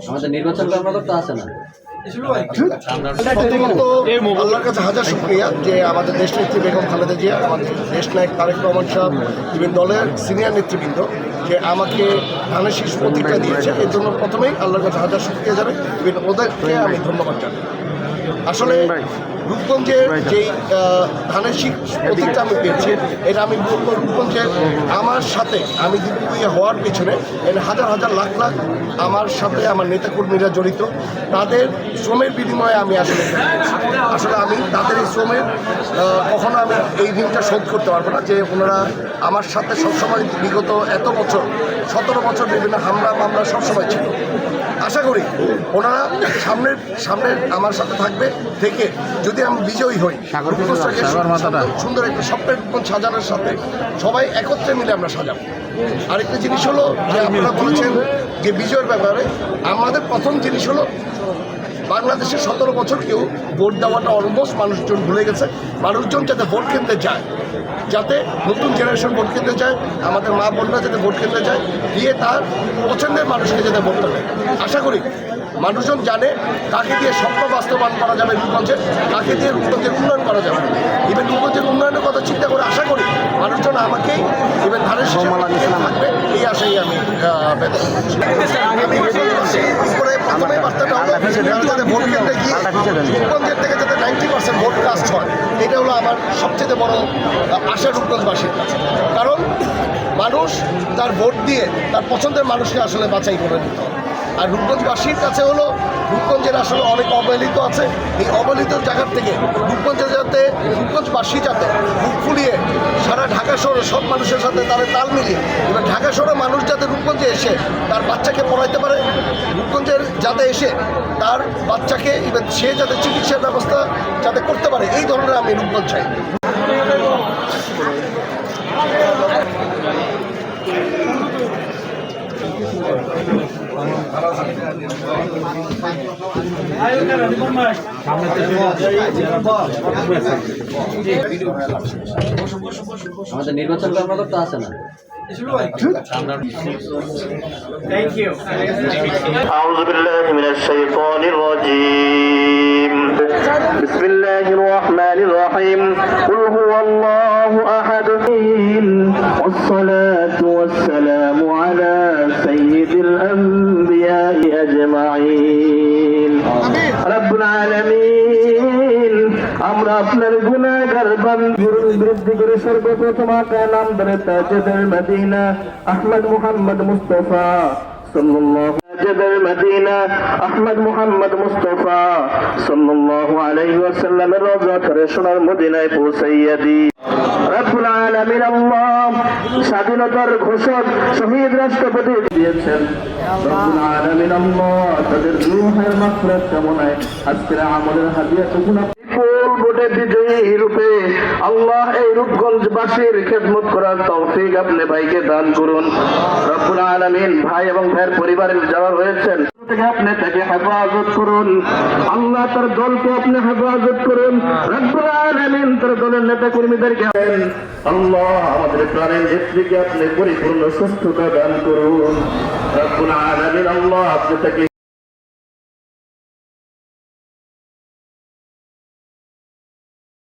আমাদের নির্বাচন কর্মকর্তা আছে না। প্রথমত আল্লাহর কাছে হাজার শুকরিয়া যে আমাদের দেশনেত্রী বেগম খালেদা জিয়া, আমাদের দেশ নায়ক তারেক রহমান সাহেব, ইভেন দলের সিনিয়র নেতৃবৃন্দ যে আমাকে ধানের শীষ প্রতীকটা দিয়েছে, এর জন্য প্রথমেই আল্লাহর কাছে হাজার শুকরিয়া জানাই। ইভেন ওদেরকে আমি ধন্যবাদ জানাই। আসলে রূপগঞ্জের যেই ধানের শীষ প্রতীকটা আমি পেয়েছি, এটা আমি বলবো রূপগঞ্জের আমার সাথে আমি দিদি হওয়ার পিছনে এটা হাজার হাজার লাখ লাখ আমার সাথে আমার নেতাকর্মীরা জড়িত। তাদের শ্রমের বিনিময়ে আমি আসলে আমি তাদের এই শ্রমের কখনো আমি এই ঋণটা শোধ করতে পারবো না, যে ওনারা আমার সাথে সবসময় বিগত এত বছর 17 বছর বিভিন্ন হামলা মামলা সবসময় ছিল। আশা করি ওনারা সামনে আমার সাথে থাকবে থেকে যদি আমি বিজয়ী হই, সুন্দর একটা স্বপ্নের রূপগঞ্জ সাজানোর সাথে সবাই একত্রে মিলে আমরা সাজাবো। আরেকটা জিনিস হলো যে আপনারা বলেছেন যে বিজয়ের ব্যাপারে, আমাদের প্রথম জিনিস হলো বাংলাদেশে 17 বছর কেউ ভোট দেওয়াটা অলমোস্ট মানুষজন ভুলে গেছে। মানুষজন যাতে ভোট কেন্দ্রে যায়, যাতে নতুন জেনারেশন ভোট কেন্দ্রে যায়, আমাদের মা বোনরা যাতে ভোট কেন্দ্রে যায়, দিয়ে তার পছন্দের মানুষকে যাতে ভোটটা দেয়। আশা করি মানুষজন জানে কাকে দিয়ে স্বপ্ন বাস্তবায়ন করা যাবে রূপগঞ্জের, কাকে দিয়ে রূপগঞ্জের উন্নয়ন করা যাবে। ইভেন রূপগঞ্জের উন্নয়নের কথা চিন্তা করে আশা করি মানুষজন আমাকেই ইভেন ধানের শীষ থাকবে, এই আশাই আমি ব্যক্ত করছি। প্রথমে বার্তাটা হলো যাতে ভোট কেন্দ্রে গিয়ে রূপগঞ্জের থেকে যাতে 90% ভোট কাস্ট হয়, এটা হলো আমার সবচেয়ে বড় আশা রূপগঞ্জবাসীর কাছে। কারণ মানুষ তার ভোট দিয়ে তার পছন্দের মানুষকে আসলে বাছাই করে নিতে হবে। আর রূপগঞ্জবাসীর কাছে হলো রূপগঞ্জের আসলে অনেক অবহেলিত আছে। এই অবহেলিত জায়গার থেকে রূপগঞ্জবাসী যাতে বুক ফুলিয়ে সারা ঢাকা শহরে সব মানুষের সাথে তাদের তাল মিলিয়ে এবার ঢাকা শহরে মানুষ যাতে রূপগঞ্জে এসে তার বাচ্চাকে পড়াইতে পারে, রূপগঞ্জের যাতে এসে তার বাচ্চাকে ইভেন সে যাতে চিকিৎসার ব্যবস্থা যাতে করতে পারে, এই ধরনের আমি রূপগঞ্জ চাই। আমাদের নির্বাচন কর্মকর্তা আছে না। Thank you. أعوذ بالله من الشيطان الرجيم. بسم الله الرحمن الرحيم. قل هو الله أحد. والصلاة والسلام على سيد الأنبياء أجمعين. رب العالمين. আমরা আপনার গুনাহগার বান্দার বিরুদ্ধে করে সর্বপ্রথম আপনার নাম ধরে তাজুল মদিনা আহমদ মুহাম্মদ মুস্তাফা সাল্লাল্লাহু তাজুল মদিনা আহমদ মুহাম্মদ মুস্তাফা সাল্লাল্লাহু আলাইহি ওয়াসাল্লামের রওজা করে সোনার মদিনায় পৌঁছাইয়া দি। রব্বুল আলামিন আল্লাহ স্বাধীনতার ঘোষক শহীদ রাষ্ট্রপতি দিয়েছেন। রব্বুল আলামিন আল্লাহ তাদের রূহের মাগফিরাত কামনায় আজকের আমলের হাদিয়াটুকু ভোটে বিজয়ী রূপে আল্লাহ এই রূপগঞ্জবাসীর খেদমত করার তৌফিক আপনি ভাইকে দান করুন। রব্বুল আলামিন ভাই এবং ভাইয়ের পরিবারের যারা রয়েছেন আপনি তাকে হেফাজত করুন। আল্লাহ তার দলকে আপনি হেফাজত করুন। রব্বুল আলামিন তার দলের নেতা কর্মীদেরকে আল্লাহ আমাদের প্রাণের নেত্রীকে আপনি পরিপূর্ণ সুস্থতা দান করুন। রব্বুল আলামিন আল্লাহ আপনি তাকে